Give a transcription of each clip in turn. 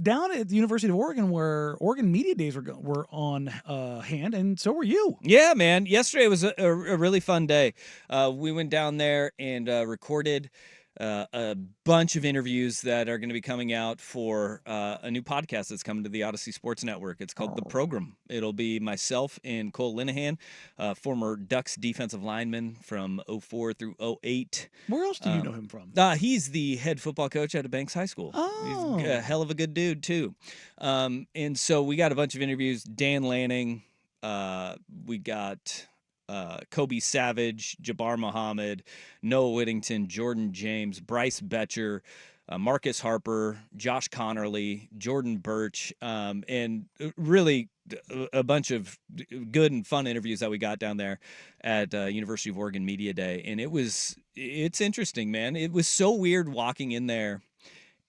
down at the University of Oregon, where Oregon Media Days were on hand, and so were you. Yeah, man. Yesterday was a really fun day. We went down there and recorded a bunch of interviews that are going to be coming out for a new podcast that's coming to the Odyssey Sports Network. It's called The Program. It'll be myself and Cole Linehan, former Ducks defensive lineman from 04 through 08. Where else do you know him from? He's the head football coach out of Banks High School. Oh. He's a hell of a good dude, too. And so we got a bunch of interviews. Dan Lanning, we got Kobe Savage, Jabbar Muhammad, Noah Whittington, Jordan James, Bryce Betcher, Marcus Harper, Josh Connerly, Jordan Birch, and really a bunch of good and fun interviews that we got down there at University of Oregon Media Day. And it's interesting, man. It was so weird walking in there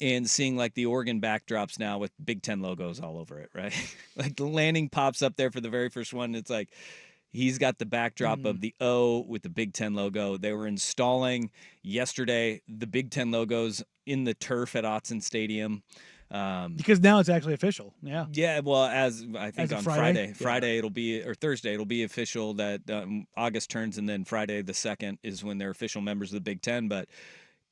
and seeing like the Oregon backdrops now with Big Ten logos all over it, right? Like the Lanning pops up there for the very first one. It's like he's got the backdrop of the O with the Big Ten logo. They were installing yesterday the Big Ten logos in the turf at Autzen Stadium. Because now it's actually official. Yeah. Yeah, well, as I think As on of Friday? Friday it'll be, or Thursday it'll be official that August turns, and then Friday the 2nd is when they're official members of the Big Ten. But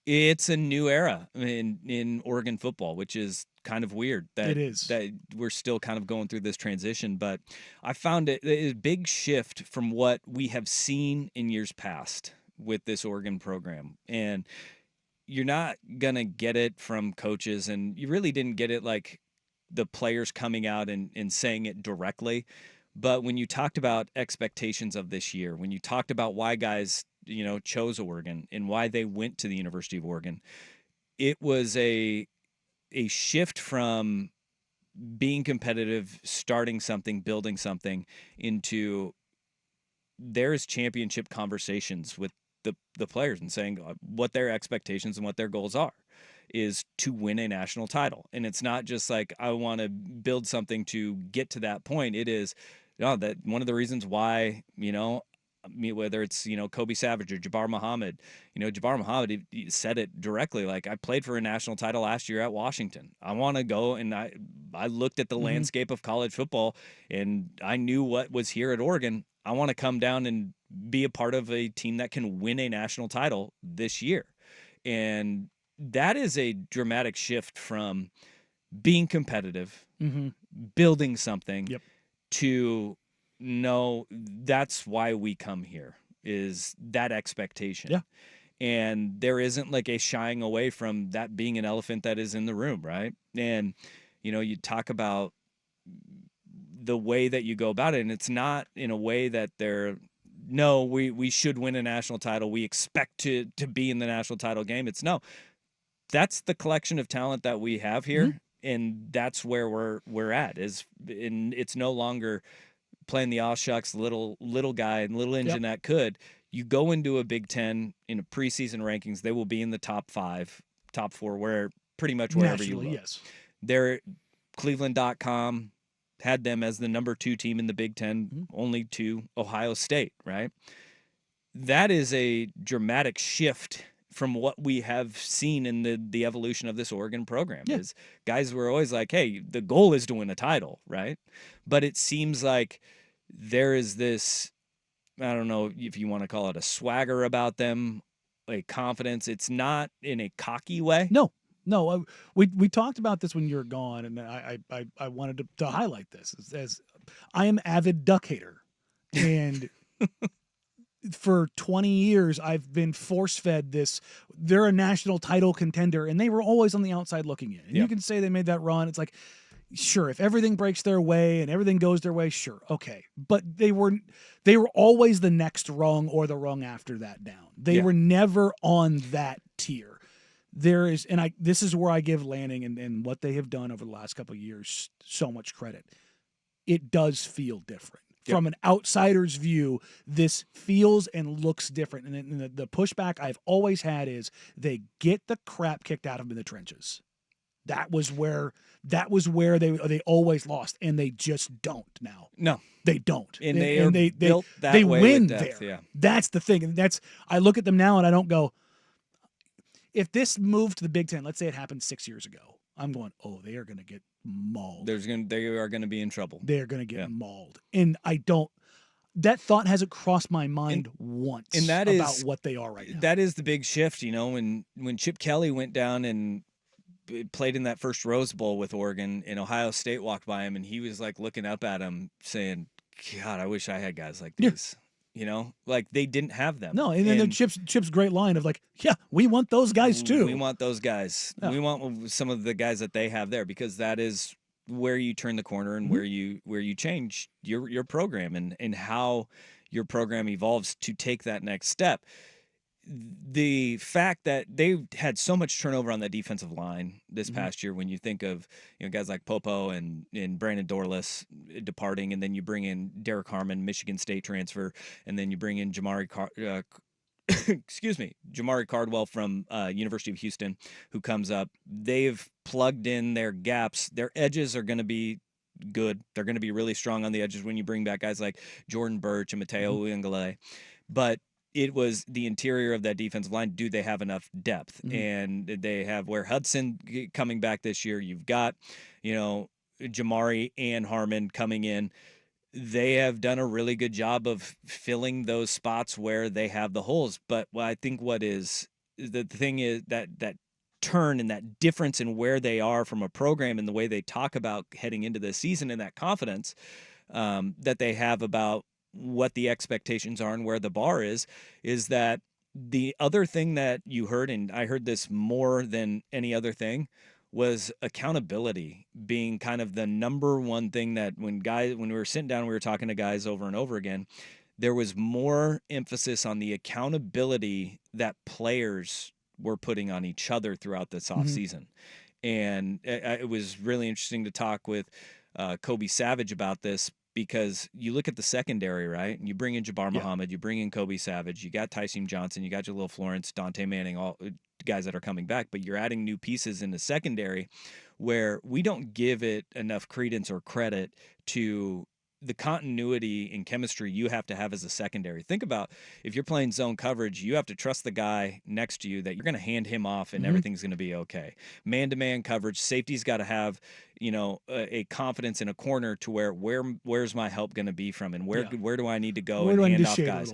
it's a new era in Oregon football, which is kind of weird that It is. that we're still kind of going through this transition. But I found it a big shift from what we have seen in years past with this Oregon program. And you're not going to get it from coaches, and you really didn't get it like the players coming out and saying it directly. But when you talked about expectations of this year, when you talked about why guys chose Oregon and why they went to the University of Oregon, it was a shift from being competitive, starting something, building something, into there's championship conversations with the players and saying what their expectations and what their goals are is to win a national title. And it's not just like, I want to build something to get to that point. It is that one of the reasons why, whether it's, Kobe Savage or Jabbar Muhammad, Jabbar Muhammad, he said it directly. Like, I played for a national title last year at Washington. I want to go. And I looked at the landscape of college football, and I knew what was here at Oregon. I want to come down and be a part of a team that can win a national title this year. And that is a dramatic shift from being competitive, building something, to no, that's why we come here, is that expectation. Yeah. And there isn't like a shying away from that being an elephant that is in the room, right? And, you talk about the way that you go about it, and it's not in a way that we should win a national title, we expect to be in the national title game. It's no. That's the collection of talent that we have here, and that's where we're at. And it's no longer playing the all shucks little guy and little engine that could. You go into a Big Ten in a preseason rankings, they will be in the top 5, top 4, where pretty much wherever Nationally, you look. yes. They're Cleveland.com had them as the number 2 team in the Big Ten, only to Ohio State, right? That is a dramatic shift from what we have seen in the evolution of this Oregon program. Is guys were always like, hey, the goal is to win a title, right? But it seems like there is this, I don't know if you want to call it a swagger about them, a confidence. It's not in a cocky way. No, we talked about this when you were gone, and I wanted to highlight this as I am avid Duck hater, and for 20 years I've been force-fed this. They're a national title contender, and they were always on the outside looking in. And you can say they made that run. It's like, sure, if everything breaks their way and everything goes their way, sure, okay. But they were always the next rung or the rung after that down. They were never on that tier. This is where I give Lanning and what they have done over the last couple of years so much credit. It does feel different. From an outsider's view, this feels and looks different. And the pushback I've always had is they get the crap kicked out of them in the trenches. That was where they always lost, and they just don't now. No, they don't. And they built that way win with depth, there. Yeah. That's the thing, and I look at them now and I don't go, if this moved to the Big Ten, let's say it happened 6 years ago, I'm going, oh, they are going to get mauled. They are gonna be in trouble. They're going to get Yeah. mauled. And I don't, that thought hasn't crossed my mind once and that about is what they are right now. That is the big shift, when Chip Kelly went down and played in that first Rose Bowl with Oregon, and Ohio State walked by him, and he was like looking up at him saying, God, I wish I had guys like these. Like they didn't have them. No, and then Chip's great line of like, yeah, we want those guys too. We want those guys. Yeah. We want some of the guys that they have there, because that is where you turn the corner and where you change your program and how your program evolves to take that next step. The fact that they had so much turnover on that defensive line this past year, when you think of guys like Popo and Brandon Dorless departing, and then you bring in Derek Harmon, Michigan State transfer, and then you bring in Jamari Cardwell from University of Houston, who comes up. They've plugged in their gaps. Their edges are going to be good. They're going to be really strong on the edges when you bring back guys like Jordan Birch and Mateo Uiagalelei. But it was the interior of that defensive line. Do they have enough depth? And they have Ware Hudson coming back this year. You've got, Jamari and Harmon coming in. They have done a really good job of filling those spots where they have the holes. But I think the thing is that turn and that difference in where they are from a program and the way they talk about heading into the season, and that confidence that they have about what the expectations are and where the bar is that the other thing that you heard, and I heard this more than any other thing, was accountability being kind of the number one thing that when we were sitting down, we were talking to guys over and over again, there was more emphasis on the accountability that players were putting on each other throughout this offseason. And it was really interesting to talk with Kobe Savage about this, because you look at the secondary, right? And you bring in Jabbar Muhammad, you bring in Kobe Savage, you got Tyson Johnson, you got Jalil Florence, Dante Manning, all guys that are coming back, but you're adding new pieces in the secondary where we don't give it enough credence or credit to the continuity and chemistry you have to have as a secondary. Think about if you're playing zone coverage, you have to trust the guy next to you that you're going to hand him off and everything's going to be okay. Man-to-man coverage, safety's got to have, a confidence in a corner to where's my help going to be from, and where do I need to go and hand off guys?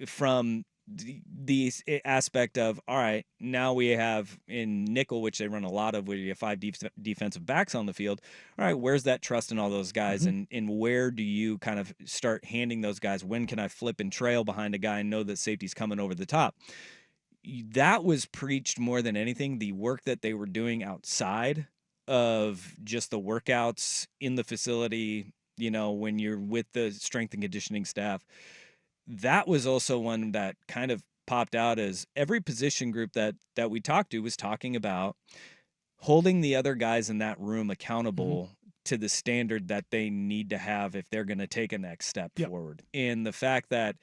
From the aspect of, all right, now we have in nickel, which they run a lot of, where you have 5 defensive backs on the field. All right, where's that trust in all those guys? And where do you kind of start handing those guys? When can I flip and trail behind a guy and know that safety's coming over the top? That was preached more than anything. The work that they were doing outside of just the workouts in the facility, when you're with the strength and conditioning staff, that was also one that kind of popped out, as every position group that we talked to was talking about holding the other guys in that room accountable to the standard that they need to have if they're going to take a next step forward. And the fact that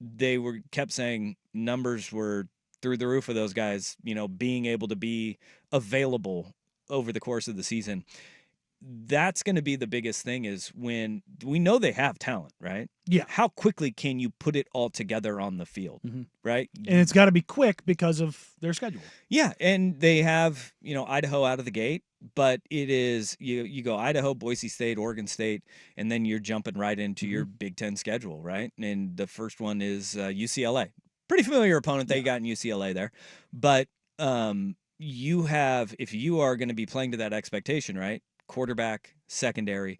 they kept saying numbers were through the roof of those guys, being able to be available over the course of the season. That's going to be the biggest thing, is when we know they have talent, right? Yeah. How quickly can you put it all together on the field, right? And it's got to be quick because of their schedule. Yeah, and they have, Idaho out of the gate, but it is, you go Idaho, Boise State, Oregon State, and then you're jumping right into your Big Ten schedule, right? And the first one is UCLA. Pretty familiar opponent that you got in UCLA there. But you have, if you are going to be playing to that expectation, right? Quarterback, secondary,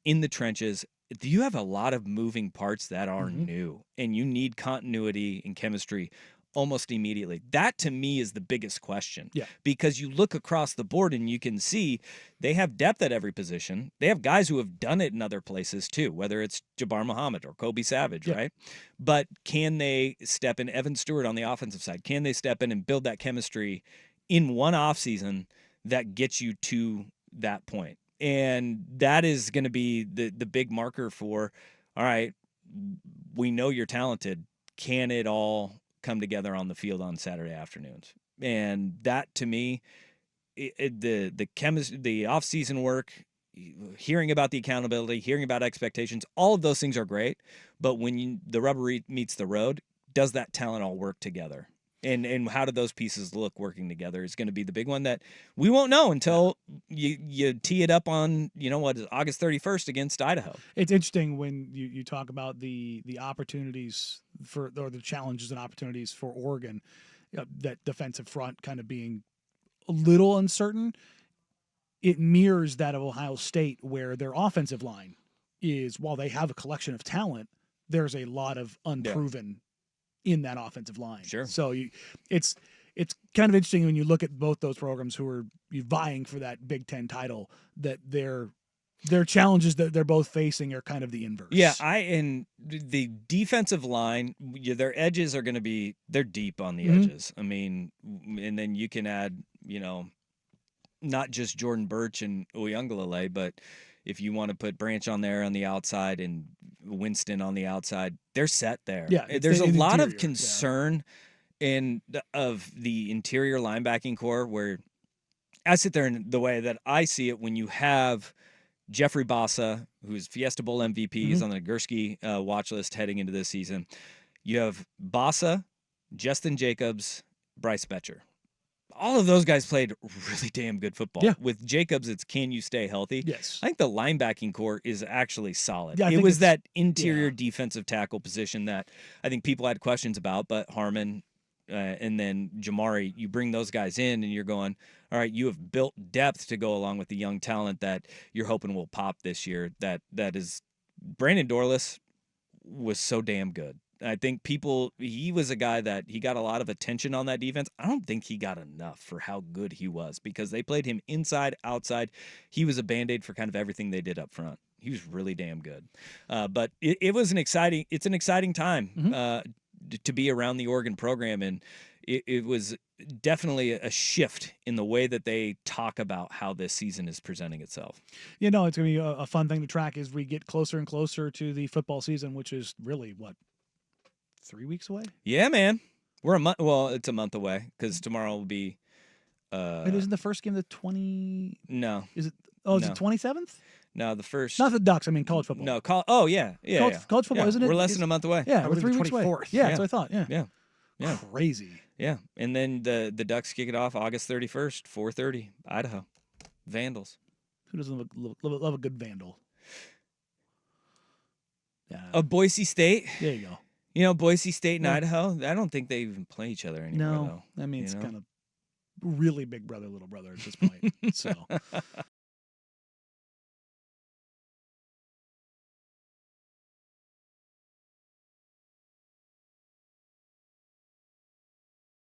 in the trenches, you have a lot of moving parts that are new, and you need continuity and chemistry almost immediately. That to me is the biggest question. Yeah. Because you look across the board and you can see they have depth at every position. They have guys who have done it in other places too, whether it's Jabbar Muhammad or Kobe Savage, right? But can they step in? Evan Stewart on the offensive side, can they step in and build that chemistry in one offseason that gets you to that point? And that is going to be the big marker for, all right, we know you're talented. Can it all come together on the field on Saturday afternoons? And that, to me, the chemistry, the off-season work, hearing about the accountability, hearing about expectations, all of those things are great. But when the rubber meets the road, does that talent all work together? And how do those pieces look working together is going to be the big one that we won't know until you tee it up on, what is it, August 31st against Idaho. It's interesting when you talk about the opportunities or the challenges and opportunities for Oregon, that defensive front kind of being a little uncertain. It mirrors that of Ohio State, where their offensive line is, while they have a collection of talent, there's a lot of unproven in that offensive line. Sure. So it's kind of interesting when you look at both those programs who are vying for that Big Ten title, that their challenges that they're both facing are kind of the inverse. Yeah, and the defensive line, their edges are going to be, they're deep on the edges. I mean, and then you can add, not just Jordan Birch and Uyunglele, but if you want to put Branch on there on the outside and Winston on the outside, they're set there. Yeah, there's a lot of concern of the interior linebacking core, where I sit there in the way that I see it when you have Jeffrey Bassa, who's Fiesta Bowl MVP, is on the Gursky watch list heading into this season. You have Bassa, Justin Jacobs, Bryce Betcher. All of those guys played really damn good football. Yeah. With Jacobs, it's can you stay healthy? Yes. I think the linebacking core is actually solid. Yeah, it was that interior defensive tackle position that I think people had questions about, but Harmon and then Jamari, you bring those guys in and you're going, all right, you have built depth to go along with the young talent that you're hoping will pop this year. That is, Brandon Dorlus was so damn good. I think he was a guy that he got a lot of attention on that defense. I don't think he got enough for how good he was, because they played him inside, outside. He was a Band-Aid for kind of everything they did up front. He was really damn good. But it was an exciting time to be around the Oregon program. And it was definitely a shift in the way that they talk about how this season is presenting itself. It's going to be a fun thing to track as we get closer and closer to the football season, which is really, 3 weeks away? Yeah, man. We're a month. Well, it's a month away because tomorrow will be. Wait, isn't the first game the 20? No. Is it? Oh, is No. it 27th? No, the first. Not the Ducks. I mean, college football. No, college football, yeah. isn't it? We're less than a month away. Yeah, I we're believe 3 weeks away. 24th. Yeah, that's what I thought. Yeah. Yeah. Crazy. Yeah, and then the Ducks kick it off August 31st, 4:30, Idaho. Vandals. Who doesn't love a good Vandal? Yeah. Boise State. There you go. Boise State and Idaho, I don't think they even play each other anymore, though. I mean, it's kind of really big brother, little brother at this point. So,